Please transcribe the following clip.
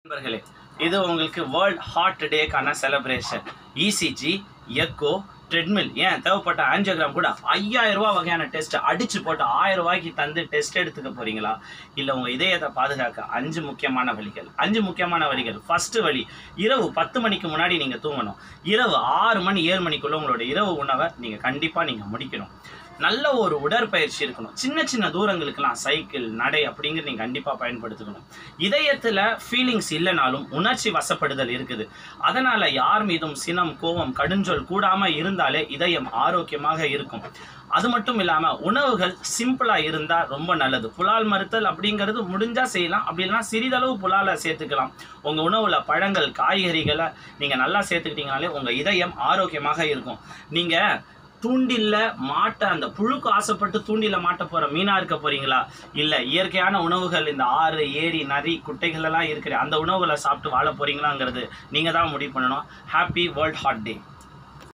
நண்பர்களே, இது உங்களுக்கு வேர்ல்ட் ஹார்ட் டேக்கான செலிப்ரேஷன். இசிஜி, எக்கோ, ட்ரெட்மில், ஏன் தேவைப்பட்ட ஆஞ்சியோகிராம் கூட 5000 ரூபா வகையான டெஸ்ட் அடிச்சு போட்டு 1000 ரூபாய்க்கு தந்து டெஸ்ட் எடுத்துக்க போறீங்களா? இல்லை உங்கள் இதயத்தை பாதுகாக்க 5 முக்கியமான வழிகள். ஃபர்ஸ்ட் வழி, இரவு 10 மணிக்கு முன்னாடி நீங்கள் தூங்கணும். இரவு 6 மணி 7 மணிக்குள்ள உங்களோட இரவு உணவை நீங்கள் கண்டிப்பாக முடிக்கணும். நல்ல ஒரு உடற்பயிற்சி இருக்கணும். சின்ன தூரங்களுக்கெல்லாம் சைக்கிள், நடை அப்படிங்கிறது நீங்கள் கண்டிப்பாக பயன்படுத்திக்கணும். இதயத்தில் ஃபீலிங்ஸ் இல்லைனாலும் உணர்ச்சி வசப்படுதல் இருக்குது. அதனால் யார் மீதும் சினம், கோபம், கடுஞ்சொல் கூடாமல் இருந்தாலே இதயம் ஆரோக்கியமாக இருக்கும். அது மட்டும் இல்லாமல் உணவுகள் சிம்பிளாக இருந்தால் ரொம்ப நல்லது. புலால் மறுத்தல் அப்படிங்கிறது முடிஞ்சால் செய்யலாம், அப்படி இல்லைனா சிறிதளவு புலாலை சேர்த்துக்கலாம். உங்கள் உணவில் பழங்கள், காய்கறிகளை நீங்கள் நல்லா சேர்த்துக்கிட்டீங்கனாலே உங்கள் இதயம் ஆரோக்கியமாக இருக்கும். நீங்கள் தூண்டில்ல மாட்ட, அந்த புழுக்கு ஆசைப்பட்டு தூண்டில மாட்ட போற மீனா இருக்க போறீங்களா? இல்ல இயற்கையான உணவுகள், இந்த ஆறு, ஏரி, நரி, குட்டைகள் எல்லாம் இருக்கிற அந்த உணவுகளை சாப்பிட்டு வாழ போறீங்களாங்கிறது நீங்க தான் முடிவு பண்ணணும். ஹாப்பி வேர்ல்ட் ஹார்ட் டே.